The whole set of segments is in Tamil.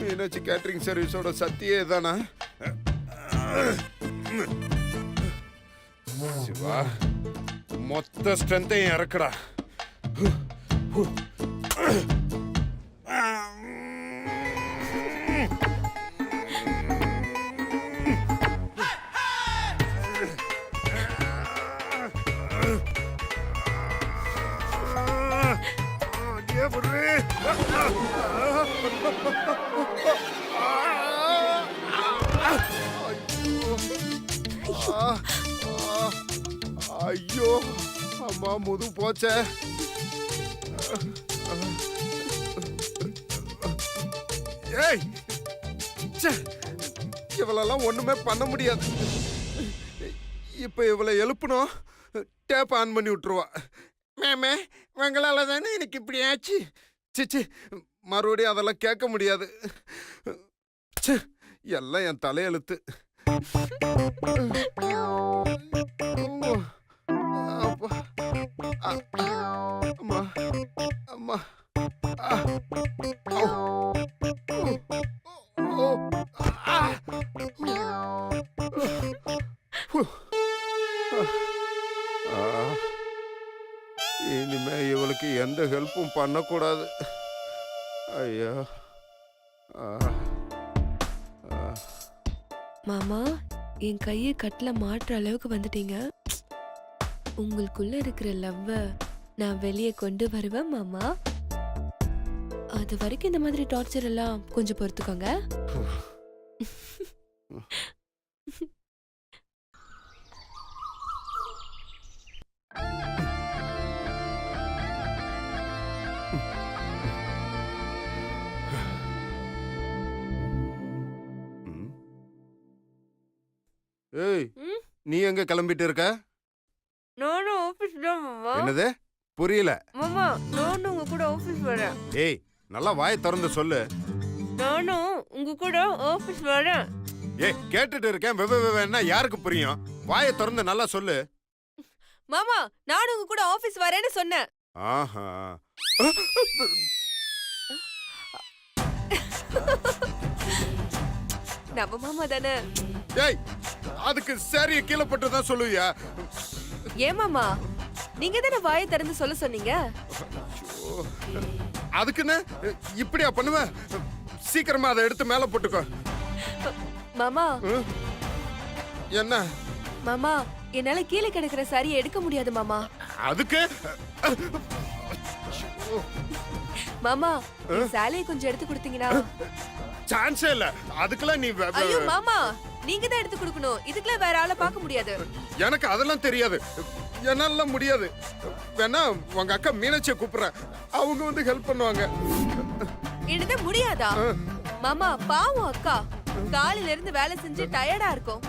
மீனாட்சி கேட்டரிங் சர்வீஸோட சத்தியே தானா? சிவா, மொத்த ஸ்ட்ரென்த்தையும் இறக்குடா. ஐயோ அம்மா, முது போச்சே. ஏய், இவளெல்லாம் ஒண்ணுமே பண்ண முடியாது. இப்ப இவளை எழுப்பணும், டேப் ஆன் பண்ணி விட்டுருவா. மேமே, உங்களால தானே எனக்கு இப்படி ஆச்சு. சிச்சி, மறுபடியும் அதெல்லாம் கேட்க முடியாது. எல்லாம் என் தலையெழுத்து. அம்மா அம்மா, இனிமே இவளுக்கு எந்த ஹெல்ப்பும் பண்ணக்கூடாது. ஐயா, மாமா, என் கையை கட்டில மாட்டுற அளவுக்கு வந்துட்டீங்க. உங்களுக்குள்ள இருக்கிற லவ்வ நான் வெளியே கொண்டு வருவேன் மாமா. அது வரைக்கும் இந்த மாதிரி டார்ச்சர் எல்லாம் கொஞ்சம் பொறுத்துக்கோங்க. ஏய், நீ எங்க கிளம்பிட்டு இருக்க? நானும் ஆபீஸ் தான் மாமா. என்னது? புரியல மாமா. நானும் உங்க கூட ஆபீஸ் வரேன். ஏய், நல்லா வாயை திறந்து சொல்லு. நானும் உங்க கூட ஆபீஸ் வரேன். ஏய், கேட்டுட்டு இருக்கேன். வெவ்வேன்னா யாருக்கு புரியும்? வாயை திறந்து நல்லா சொல்லு. மாமா, நானும் உங்க கூட ஆபீஸ் வரேன்னு சொன்னேன். ஆஹா, நம்ம மாமா தானே. ஏய், அதுக்கு சரியா கீழே பட்டு தான் சொல்லுவியா? ஏன் மாமா, நீங்க தானே வாயை திறந்து சொல்ல சொன்னீங்க. அதுக்குன்னு இப்படியா பண்ணுவ? சீக்கிரமா அதை எடுத்து மேல போட்டுக்கோ. மாமா. என்ன மாமா, என்னால கீழே கிடக்குற சாரியை எடுக்க முடியாது மாமா. அதுக்கு மாமா, சாலையை கொஞ்சம் எடுத்து கொடுத்தீங்கன்னா. சான்ஸே இல்ல. அதுக்கெல்லாம் நீ ஐயோ மாமா, நீங்க தான் எடுத்து கொடுக்கணும். இதுக்கெல்லாம் வேற ஆளை பார்க்க முடியாது. எனக்கு அதெல்லாம் தெரியாது. என்னால முடியாது. வேணா உங்க அக்கா மீனாட்சியை கூப்பிடுறேன், அவங்க வந்து ஹெல்ப் பண்ணுவாங்க. என்னது முடியாதா? மாமா, பாவம் அக்கா, காலையில இருந்து வேலை செஞ்சு டயர்டா இருக்கும்.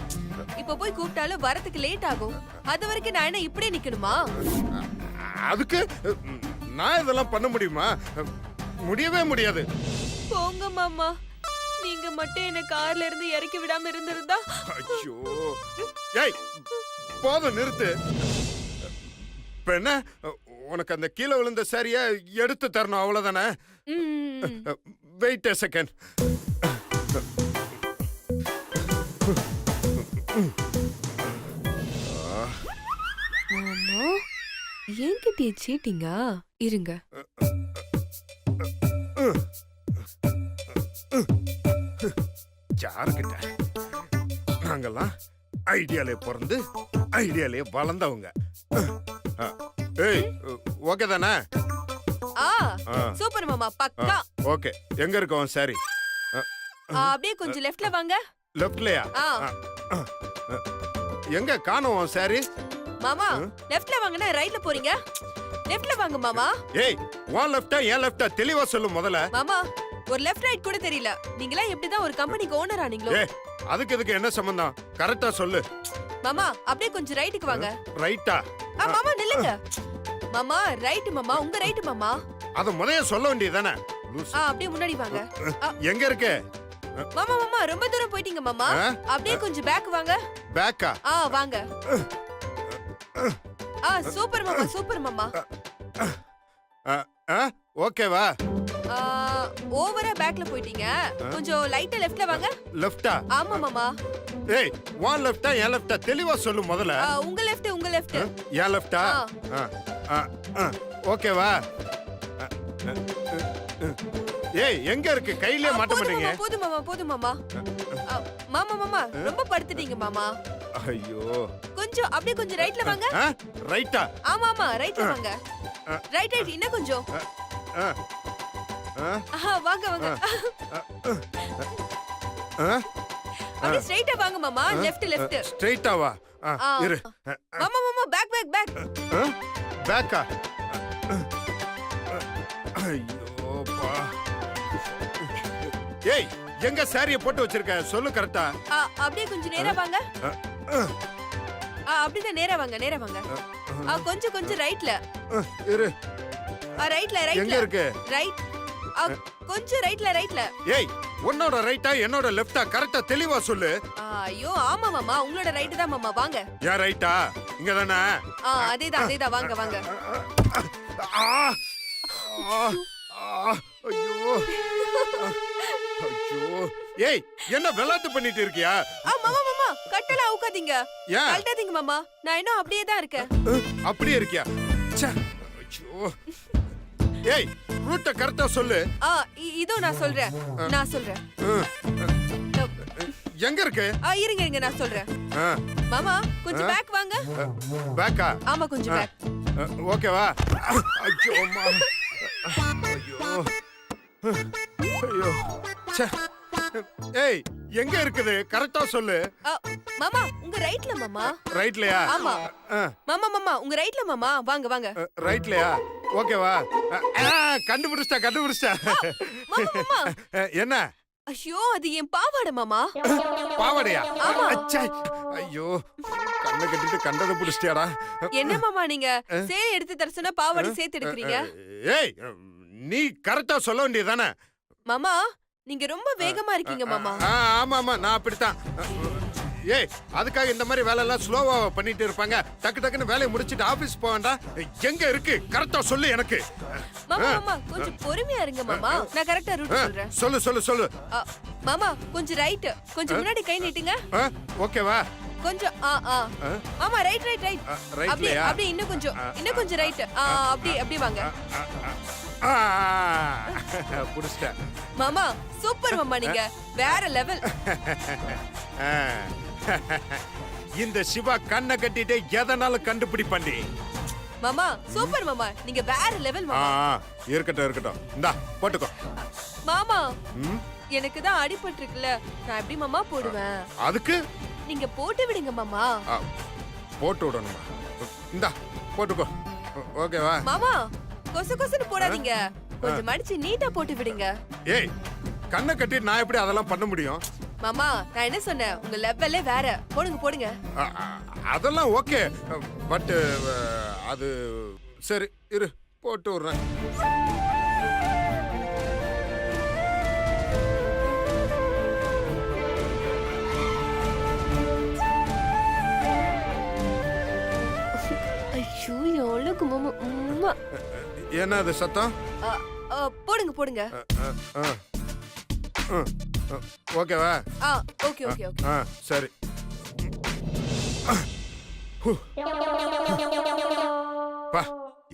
இப்ப போய் கூப்பிட்டாலும் வரதுக்கு லேட் ஆகும். அது வரைக்கும் நான் என்ன இப்படியே நிக்கணுமா? அதுக்கு நான் இதெல்லாம் பண்ண முடியுமா? முடியவே முடியாது. போங்க மாமா, நீங்க மட்டும் என்ன கார்ல இருந்து இறக்கி விடாம இருந்திருந்தா. ஐயோ, ஏய், போதும், நிறுத்து. இப்ப என்ன, உனக்கு அந்த கீழே விழுந்த சரியா எடுத்து தரணும், அவ்வளவுதானே? Wait a second. மாமா, என்கிட்ட சீட்டிங்க. இருங்க. யாருக்கிட்ட? நாங்கெல்லாம் ஐடியாலே பிறந்து ஐடியாலே வளர்ந்தவங்க. ஏய், ஓகே தானே? சூப்பர் மாமா, பக்கா. ஓகே, எங்க இருக்கோம்? சரி, அப்படியே கொஞ்சம் லெஃப்ட்ல வாங்க. லெஃப்ட்லயா? எங்க காணோம்? சரி மாமா, லெஃப்ட்ல வாங்கனா ரைட்ல போறீங்க. லெஃப்ட்ல வாங்க மாமா. ஏய், உன் லெஃப்டா என் லெஃப்டா தெளிவா சொல்லு முதல்ல. மாமா, ஒரு லெஃப்ட் ரைட் கூட தெரியல. நீங்களா எப்படிதான் ஒரு கம்பெனிக்கு ஓனர் ஆனீங்களோ? ஏய், அதுக்கு இதுக்கு என்ன சம்பந்தம்? கரெக்ட்டா சொல்லு. மாமா, அப்படியே கொஞ்சம் ரைட்டுக்கு வாங்க. ரைட்டா? மாமா நில்லுங்க. மாமா, ரைட் மாமா, உங்க ரைட் மாமா. அத முதல்ல சொல்ல வேண்டியதானே? அப்படியே முன்னாடி வாங்க. எங்க இருக்க? மாமா மாமா, ரொம்ப தூரம் போயிட்டீங்க மாமா. அப்படியே கொஞ்சம் பேக் வாங்க. பேக்கா? வாங்க. சூப்பர் மாமா சூப்பர் மாமா. ஓகேவா? ஓவரா பேக்ல போயிட்டீங்க. கொஞ்சம் லைட்டா லெஃப்ட்ல வாங்க. லெஃப்டா? ஆமா மாமா. ஏய், உன் லெஃப்டா என் லெஃப்டா தெளிவா சொல்லு முதல்ல. உங்க லெஃப்ட் உங்க லெஃப்ட். என் லெஃப்டா? ஓகேவா? ஏய், எங்க இருக்கு? கையிலே மாட்ட மாட்டீங்க. போதும் மாமா போதும் மாமா. மாமா மாமா ரொம்ப படுத்துட்டீங்க மாமா. ஐயோ. கொஞ்சம் அப்படியே கொஞ்சம் ரைட்ல வாங்க. ரைட்டா? ஆமா ஆமா ரைட்ல வாங்க. ரைட் ரைட் இன்னும் கொஞ்சம். வாங்க வாங்க. அப்படியே ஸ்ட்ரைட்டா வாங்க மாமா. Left left. ஸ்ட்ரைட்டாவா? இரு. மாமா மாமா பேக் பேக் பேக். பேக்கா? ஐயோப்பா. ஏய், எங்க சாரிய போட்டு வச்சிருக்க? சொல்லு கரெக்ட்டா. அப்படியே கொஞ்சம் நேரா வாங்க. அப்படியே நேரா வாங்க நேரா வாங்க. கொஞ்சம் கொஞ்சம் ரைட்ல. இரு. ரைட்ல ரைட்ல. எங்க இருக்கு? ரைட். கொஞ்சம் ரைட்ல ரைட்ல. ஏய், உன்னோட ரைட்டா என்னோட லெஃப்டா? கரெக்ட்டா தெளிவா சொல்லு. ஐயோ ஆமா மாமா உங்களோட ரைட் தான் மாமா வாங்க. யா ரைட்டா? இங்க தானே? அதேதான் அதேதான் வாங்க வாங்க. ஐயோ. ஐயோ. ஏய், என்ன வெளாட்டு பண்ணிட்டு இருக்கியா? மாமா மாமா கட்டல அவுக்காதீங்க. ஏன்? கழட்டாதீங்க மாமா. நான் இன்னும் அப்படியே தான் இருக்கேன். அப்படியே இருக்கியா? ச்சே. ஐயோ. ஏய், ரூட்ட கரெக்ட்டா சொல்லு. இதோ நான் சொல்றேன். நான் சொல்றேன். எங்க இருக்கு? இருங்க இருங்க நான் சொல்றேன். மாமா கொஞ்சம் பேக் வாங்க. பேக்கா? ஆமா கொஞ்சம் பேக். ஓகேவா? ஐயோ அம்மா. ஐயோ. ஐயோ. ச்சே. ஏய், எங்க இருக்குது? கரெக்ட்டா சொல்லு. மாமா உங்க ரைட்ல மாமா. ரைட்லயா? ஆமா. மாமா மாமா உங்க ரைட்ல மாமா. வாங்க வாங்க. ரைட்லயா? ஓகேவா? கண்டுபிடிச்சா கண்டுபிடிச்சா. மாமா மாமா. என்ன? ஐயோ அது என் பாவாடை மாமா. பாவாடையா? ஆமா. ஐயோ, கண்ணை கட்டிட்டு கண்டதை பிடிச்சிட்டியாடா. என்ன மாமா நீங்க சேலை எடுத்து தர சொன்னா பாவாடை சேர்த்து எடுக்கிறீங்க? ஏய், நீ கரெக்ட்டா சொல்ல வேண்டியதானே? மாமா நீங்க ரொம்ப வேகமா இருக்கீங்க மாமா. ஆமா ஆமா நான் அப்படித்தான். ஏய், அதுக்காக இந்த மாதிரி வேலை எல்லாம் ஸ்லோவா பண்ணிட்டு இருப்பாங்க. டக்கு டக்குன்னு வேலையை முடிச்சிட்டு ஆபீஸ் போக வேண்டாம். எங்க இருக்கு? கரெக்ட்டா சொல்லு எனக்கு. மாமா மாமா கொஞ்சம் பொறுமையா இருங்க மாமா. நான் கரெக்ட்டா ரூட் சொல்றேன். சொல்லு சொல்லு சொல்லு. மாமா கொஞ்சம் ரைட். கொஞ்சம் முன்னாடி கை நீட்டுங்க. ஓகேவா? கொஞ்சம் மாமா ரைட் ரைட் ரைட். அப்படியே அப்படியே இன்னும் கொஞ்சம் ரைட். அப்படியே அப்படியே வாங்க. புடிச்சிட்டேன். மாமா சூப்பர் மாமா நீங்க வேற லெவல். இந்த சிவா கண்ணை கட்டிட்டு எதனாலும் கண்டுபிடிப்பண்டி. மாமா சூப்பர் மாமா நீங்க வேற லெவல் மாமா. இருக்கட்டும் இருக்கட்டும். இந்தா போட்டுக்கோ. மாமா எனக்கு தான் அடிபட்டிருக்குல. நான் எப்படி மாமா போடுவேன்? அதுக்கு நீங்க போட்டு விடுங்க மாமா. போட்டு விடணுமா? இந்தா போட்டுக்கோ. ஓகேவா? மாமா கொசு கொசுன்னு போடாதீங்க. கொஞ்சம் மடிச்சு நீட்டா போட்டு விடுங்க. ஏய், கண்ணை கட்டிட்டு நான் எப்படி அதெல்லாம் பண்ண முடியும்? மாமா நான் என்ன சொன்னேன்? உங்க லெவலே வேற. போடுங்க போடுங்க. அதெல்லாம் ஓகே. பட் அது சரி இரு போட்டு விடுறேன். ஐயோ எவ்வளவுக்கு மாமா. என்ன அது சத்தம்? போடுங்க போடுங்க. ஓகேவா? Okay okay okay. சரி. பா,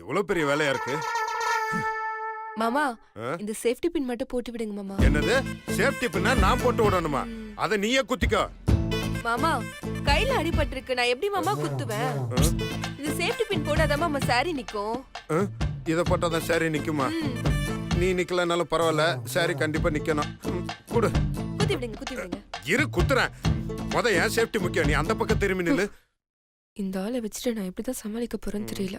இவ்வளவு பெரிய வேலையா இருக்கு. மாமா இந்த சேஃப்டி பின் மட்டும் போட்டு விடுங்க மாமா. என்னது சேஃப்டி பின்னா நான் போட்டு விடணுமா? அத நீயே குத்திக்கோ. மாமா கையில அடிபட்டிருக்கு. நான் எப்படி மாமா குத்துவேன்? இந்த சேஃப்டி பின் போடாதான் மாமா சாரி நிக்கும். இத போட்டாதான் சாரி நிக்குமா? நீ நிக்கலனாலும் பரவாயில்ல, சாரி கண்டிப்பா நிக்கணும். குடு. குத்தி விடுங்க குத்தி விடுங்க. இரு குத்துறேன். ஏன் சேஃப்டி முக்கியம். நீ அந்த பக்கம் திரும்பி நில்லு. இந்த ஆளை வச்சுட்டு நான் எப்படிதான் சமாளிக்க போறேன்னு தெரியல.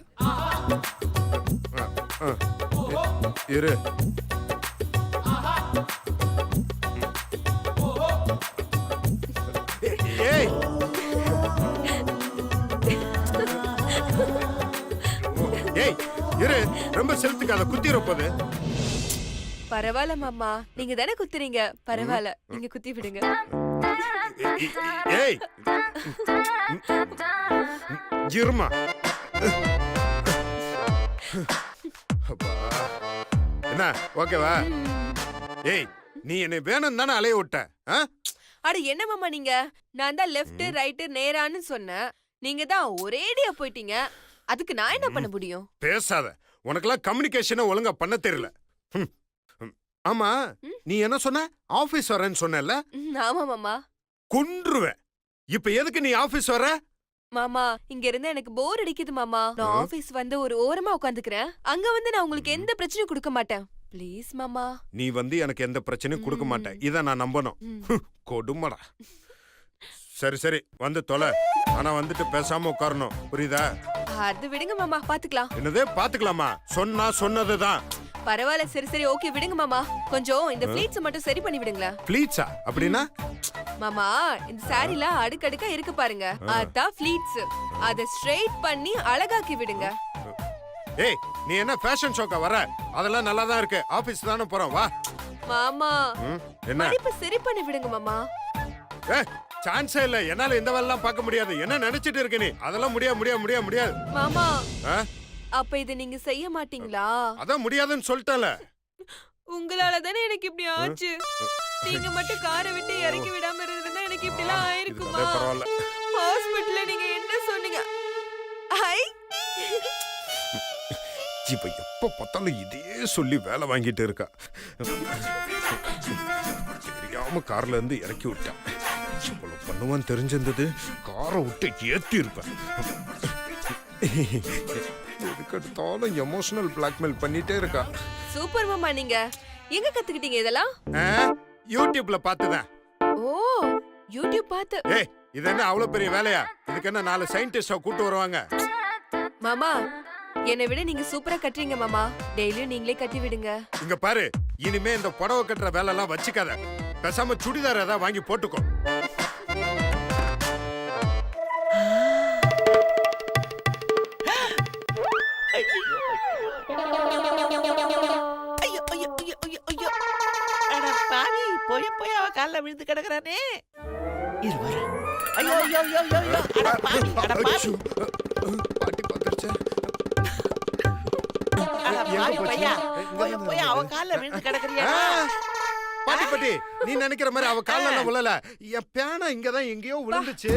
இரு. ஏய், ஏய் இரு. ரொம்ப செலுத்துக்காத, குத்திர போது. பரவாயில்ல மாமா, நீங்க தானே குத்துறீங்க. பரவாயில்ல, நீங்க குத்தி விடுங்க. ஏய் இருமா. அப்பா. என்ன ஓகேவா? ஏய் நீ என்னை வேணும் தானே அலைய விட்ட? ஆ? அட என்ன மாமா நீங்க? நான் தான் லெஃப்ட் ரைட் நேரான்னு சொன்னேன். நீங்க தான் ஒரேடியா போயிட்டீங்க. அதுக்கு நான் என்ன பண்ண முடியும்? பேசாத. உனக்கெல்லாம் கம்யூனிகேஷனை ஒழுங்கா பண்ண தெரியல. ஆமா நீ என்ன சொன்ன? ஆபீஸ் வரேன்னு சொன்னல? ஆமா மாமா. கொன்றுவேன். இப்ப எதுக்கு நீ ஆபீஸ் வர? மாமா இங்க இருந்து எனக்கு போர் அடிக்குது மாமா. நான் ஆபீஸ் வந்து ஒரு ஓரமா உட்காந்துக்கிறேன். அங்க வந்து நான் உங்களுக்கு எந்த பிரச்சனையும் கொடுக்க மாட்டேன். ப்ளீஸ் மாமா. நீ வந்து எனக்கு எந்த பிரச்சனையும் கொடுக்க மாட்டேன். இத நான் நம்பணும். கொடுமடா. சரி சரி வந்து தொலை. ஆனா வந்துட்டு பேசாம உட்காரணும். புரியுதா? அது விடுங்க மாமா பாத்துக்கலாம். என்னதே பாத்துக்கலாமா? சொன்னா சொன்னதுதான். பரவாயில்ல சரி சரி ஓகே விடுங்க மாமா. கொஞ்சம் இந்த ஃப்ளீட்ஸ் மட்டும் சரி பண்ணி விடுங்களேன். ஃப்ளீட்ஸா? அப்படின்னா? மாமா இந்த சாரில அடுக்கடுக்கா இருக்கு பாருங்க. அதான் ஃப்ளீட்ஸ். அத ஸ்ட்ரைட் பண்ணி அழகாக்கி விடுங்க. ஏய் நீ என்ன ஃபேஷன் ஷோக்கா வர? அதெல்லாம் நல்லா தான் இருக்கு. ஆபீஸ் தானே போறோம் வா. மாமா என்ன? இப்ப சரி பண்ணி விடுங்க மாமா. சான்ஸே இல்ல. என்னால இந்த வேலைலாம் பார்க்க முடியாது. என்ன நினைச்சிட்டு இருக்க நீ? அதெல்லாம் முடியாது. மாமா அப்ப இத நீங்க செய்ய மாட்டீங்களா? அதான் முடியாதுன்னு சொல்லிட்டல. உங்களால தானே எனக்கு இப்படி ஆச்சு. நீங்க மட்டும் காரை விட்டு இறக்கி விடாம இருந்திருந்தா எனக்கு இப்படி எல்லாம் ஆயிருக்குமா? பரவாயில்ல. ஹாஸ்பிடல்ல நீங்க என்ன சொன்னீங்க? ஐ இப்ப எப்ப பார்த்தாலும் இதே சொல்லி வேலை வாங்கிட்டு இருக்கா. தெரியாம கார்ல இருந்து இறக்கி விட்டான். இவ்வளவு பண்ணுவான்னு தெரிஞ்சிருந்தது காரை விட்டு ஏத்தி இருப்பேன். எதுக்கெடுத்தாலும் எமோஷனல் பிளாக்மெயில் பண்ணிட்டே இருக்கா. சூப்பர் மாமா. நீங்க எங்க கத்துக்கிட்டீங்க இதெல்லாம்? யூடியூப்ல பார்த்துதான். ஓ யூடியூப் பார்த்து. ஏய் இது என்ன அவ்வளவு பெரிய வேலையா? இதுக்கு என்ன 4 சயின்டிஸ்ட கூட்டு வருவாங்க? மாமா என்னை விட நீங்க சூப்பரா கட்டுறீங்க மாமா. டெய்லியும் நீங்களே கட்டி விடுங்க. இங்க பாரு இனிமே இந்த புடவை கட்டுற வேலை எல்லாம் வச்சுக்காத. பேசாம சுடிதார் ஏதாவது வாங்கி போட்டுக்கோ. போய் அவ கால்ல விழுந்து கிடக்குறானே. இருவர ஐயோ ஐயோ ஐயோ ஐயோ அட பாவி அட பாவி. பாட்டி பாத்துச்சே. அட பாவி பையா. போய் அவ கால்ல விழுந்து கிடக்குறியா? பாட்டி நீ நினைக்கிற மாதிரி அவ கால்ல விழல. என் பேனா இங்கதான் எங்கேயோ விழுந்துச்சு.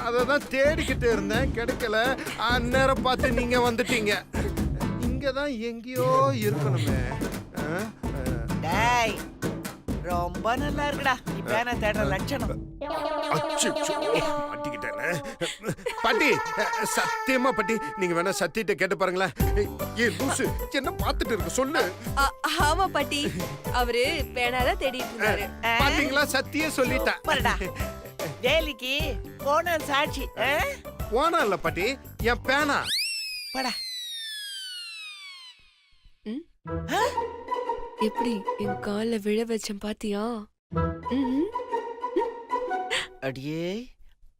அததான் தேடிக்கிட்டு இருந்தேன். கிடைக்கல. அந்நேரம் பார்த்து நீங்க வந்துட்டீங்க. இங்கதான் எங்கேயோ இருக்கணுமே. டேய் ரொம்ப நல்லா இருக்குடா. நீ பேனா தேடுற லட்சணம். பாட்டி சத்தியமா பாட்டி நீங்க வேணா சத்தியத்தை கேட்டு பாருங்களேன். ஏ லூசு என்ன பாத்துட்டு இருக்கு சொல்லு. ஆமா பாட்டி அவரு பேனாதான் தேடிட்டு இருந்தாரு. பாத்தீங்களா சத்தியே சொல்லிட்டா. பரடா டேலிக்கு போன சாட்சி. போனா இல்ல பாட்டி என் பேனா. படா எப்படி என் கால்ல விழ வச்சேன் பாத்தியா? அடியே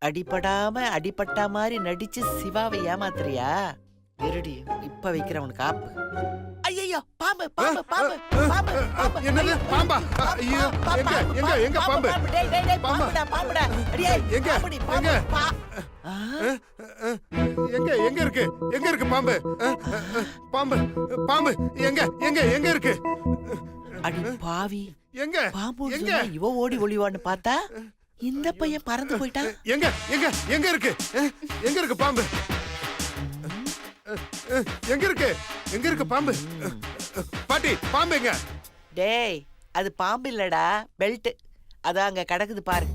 அடிபடாம அடிபட்டா மாதிரி நடிச்சு சிவாவை ஏமாத்துறியா? இருடி இப்ப வைக்கிறவனுக்கு ஆப்பு. ஐயோ பாம்பு பாம்பு பாம்பு பாம்பு. என்னது பாம்பா? ஐயோ எங்க எங்க எங்க பாம்பு? டேய் டேய் டேய் பாம்புடா பாம்புடா. அடியே எங்க பாம்பு. எங்க எங்க இருக்கு? எங்க இருக்கு பாம்பு? பாம்பு பாம்பு எங்க எங்க எங்க இருக்கு? அடி பாவி எங்க பாம்பு. எங்க இவ ஓடி ஒளிவான்னு பார்த்தா இந்த பையன் பறந்து போயிட்டான். எங்க எங்க எங்க இருக்கு? எங்க இருக்கு பாம்பு? எங்க இருக்கு? எங்க இருக்கு பாம்பு? பாட்டி பாம்பு எங்க? டேய் அது பாம்பு இல்லடா பெல்ட். அதான் அங்க கிடக்குது பாரு.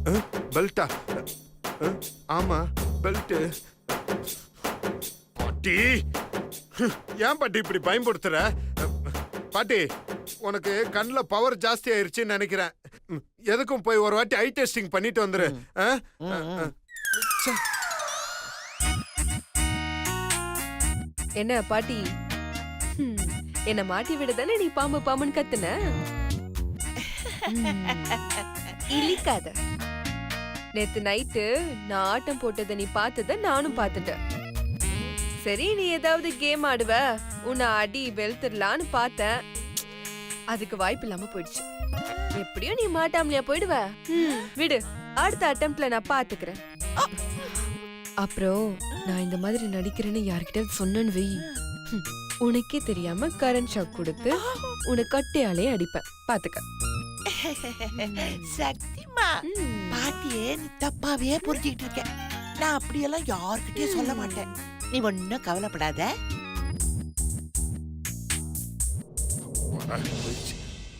பெல்ட்டா? ஆமா பெல்ட். பாட்டி ஏன் பாட்டி இப்படி பயன்படுத்துற? பாட்டி உனக்கு கண்ணுல பவர் ஜாஸ்தி ஆயிருச்சுன்னு நினைக்கிறேன். எதுக்கும் போய் ஒரு வாட்டி ஐ டெஸ்டிங் பண்ணிட்டு வந்துரு. என்ன பாட்டி என்ன மாட்டி விடதானே நீ பாம்பு பாம்புன்னு கத்துன? இழிக்காத. நேத்து நைட்டு நான் ஆட்டம் போட்டதை நீ பார்த்தத நானும் பார்த்துட்டேன். சரி நீ ஏதாவது கேம் ஆடுவ உன்னை அடி வெளுத்துடலான்னு பார்த்தேன். அதுக்கு வாய்ப்பு இல்லாம போயிடுச்சு. எப்படியும் நீ மாட்டாமலையா போயிடுவ. விடு அடுத்த அட்டெம்ப்ட்ல நான் பாத்துக்கிறேன். அப்புறம் நான் இந்த மாதிரி நடிக்கிறேன்னு யார்கிட்ட சொன்னேன்னு வை, உனக்கே தெரியாம கரண்ட் ஷாக் கொடுத்து உன்னை கட்டையாலே அடிப்பேன், பாத்துக்க. சக்திமா, பாட்டியே நீ தப்பாவே புரிஞ்சுக்கிட்டு இருக்க. நான் அப்படியெல்லாம் யார்கிட்டயும் சொல்ல மாட்டேன். நீ ஒன்னும் கவலைப்படாத.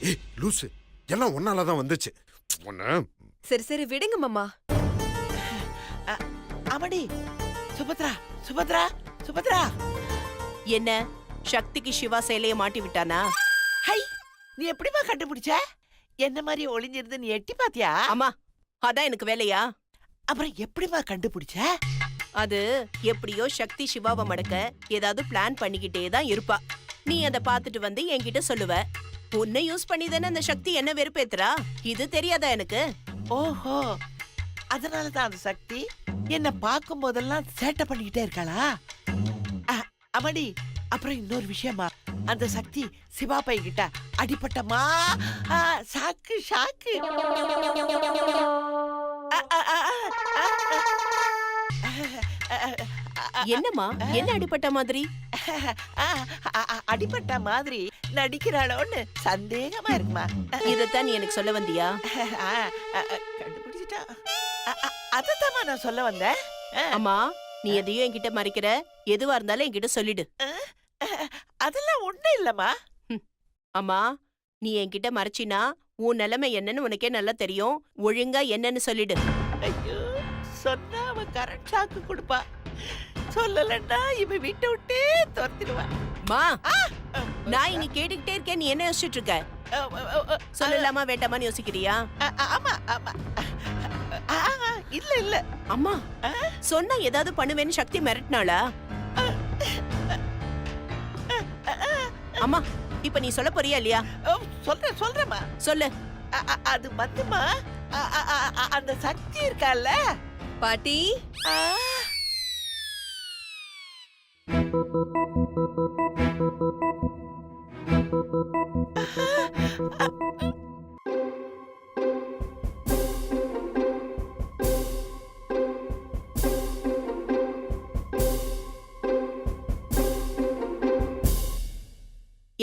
ஏய் லூசு, எல்லாம் ஒன்னாலதான் வந்துச்சு. சரி சரி விடுங்க மாமா. அமடி, சுபத்ரா சுபத்ரா சுபத்ரா. என்ன சக்திக்கு சிவா சேலைய மாட்டி விட்டானா? ஹை, நீ எப்படிமா கண்டுபிடிச்ச? என்ன மாதிரி ஒளிஞ்சிருந்து நீ எட்டி பாத்தியா? அம்மா, அதான் எனக்கு வேலையா? அப்புறம் எப்படிமா கண்டுபிடிச்ச? அது எப்படியோ சக்தி சிவாவை மடக்க ஏதாவது பிளான் பண்ணிக்கிட்டே தான் இருப்பா. நீ அத பாத்துட்டு வந்து என்கிட்ட சொல்லுவ. உன்னை யூஸ் பண்ணி தானே அந்த சக்தி என்ன வெறுப்பேத்துறா. இது தெரியாதா எனக்கு? ஓஹோ, அதனாலதான் அந்த சக்தி என்ன பார்க்கும் போதெல்லாம் சேட்டை பண்ணிக்கிட்டே இருக்காளா? அமடி, அப்புறம் இன்னொரு விஷயமா, அந்த சக்தி சிவா பை கிட்ட அடிபட்டமா சாக்கு சாக்கு. என்னம்மா, என்ன அடிபட்ட மாதிரி? அடிபட்ட மாதிரி நடிக்கிறாளோன்னு சந்தேகமா இருக்குமா? இதத்தான் நீ எனக்கு சொல்ல வந்தியா? கண்டுபிடிச்சிட்டா. அதத்தாமா நான் சொல்ல வந்தேன். அம்மா, நீ எதையும் என்கிட்ட மறைக்கிற. எதுவா இருந்தாலும் என்கிட்ட சொல்லிடு. அதெல்லாம் ஒண்ணும் இல்லம்மா. அம்மா, நீ என்கிட்ட மறைச்சினா உன் நிலைமை என்னன்னு உனக்கே நல்லா தெரியும். ஒழுங்கா என்னன்னு சொல்லிடு. ஐயோ, சொன்னா அவன் கரெக்ட் ஷாக்கு கொடுப்பா. சொல்லலன்னா இவன் வீட்டை விட்டே துரத்திடுவா. மா, நான் இங்க கேட்டுக்கிட்டே இருக்கேன். நீ என்ன யோசிச்சுட்டு இருக்க? சொல்லலாமா வேண்டாமான்னு யோசிக்கிறியா? ஆமா ஆமா. இல்ல இல்ல. அம்மா, சொன்னா ஏதாவது பண்ணுவேன்னு சக்தி மிரட்டினாளா? அம்மா, இப்ப நீ சொல்ல போறியா இல்லையா? சொல்றேம்மா. சொல்லு. அது வந்துமா, அந்த சக்தி இருக்கால பாட்டி.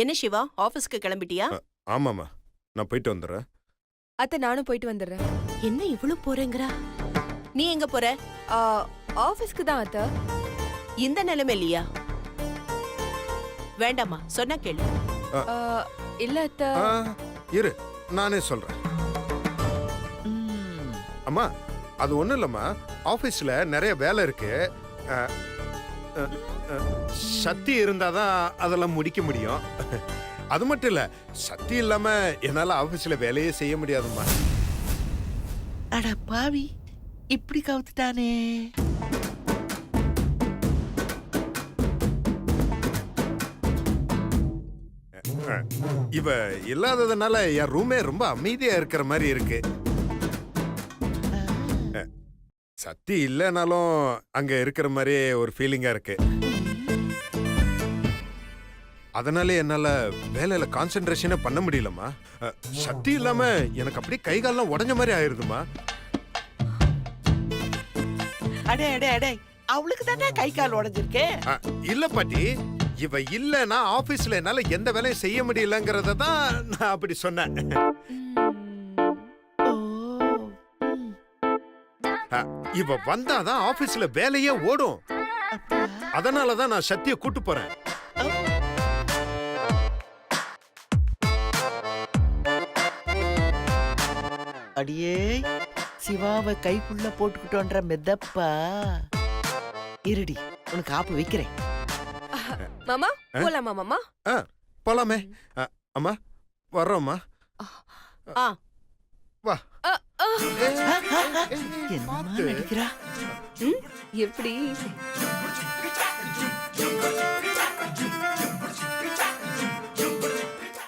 என்ன சிவா, ஆபீஸ்க்கு கிளம்பிட்டியா? ஆமாமா, நான் போயிட்டு வந்துடுறேன். அத்தை நானும் போயிட்டு வந்துடுறேன். என்ன இவ்வளவு போறேங்கறா? நீ எங்க போற? ஆபீஸ்க்கு தான் அத்தை. இந்த நிலைமை இல்லையா? வேண்டாமா, சொன்னா கேளு. இல்ல அத்தை. இரு, நானே சொல்றேன். அம்மா, அது ஒண்ணும் இல்லம்மா, ஆபீஸ்ல நிறைய வேலை இருக்கு. சக்தி இருந்தாதான் அதெல்லாம் முடிக்க முடியும். அது மட்டும் இல்ல, சக்தி இல்லாம என்னால ஆபீஸ்ல வேலையே செய்ய முடியாதும்மா. அட பாவி, இப்படி கவுத்துட்டானே. இவ இல்லாததுனால என் ரூமே ரொம்ப அமைதியா இருக்கிற மாதிரி இருக்கு. சக்தி இல்லைனாலும் அங்க இருக்கிற மாதிரியே ஒரு ஃபீலிங்கா இருக்கு. அதனால என்னால வேலையில கான்சென்ட்ரேஷனே பண்ண முடியலம்மா. சக்தி இல்லாம எனக்கு அப்படியே கை கால்லாம் உடஞ்ச மாதிரி ஆயிருதுமா. அடே அடே அடே, அவளுக்கு தானே கை கால் உடைஞ்சிருக்கு. இல்ல பாட்டி, இவ இல்லனா ஆபீஸ்ல என்னால எந்த வேலையும் செய்ய முடியலங்கறத தான் நான் அப்படி சொன்னேன். இவ வந்தாதான் ஆபீஸ்ல வேலையே ஓடும். அதனாலதான் நான் சக்தியை கூட்டு போறேன். அடியே, சிவாவை கைக்குள்ள போட்டுக்கிட்டோன்ற மெதப்பா. இருடி, உனக்கு ஆப்பு வைக்கிறேன். மாமா போலாமா? மாமா போலாமே. அம்மா வர்றோம்மா. வா. என்ன நினைக்கிறா? எப்படி?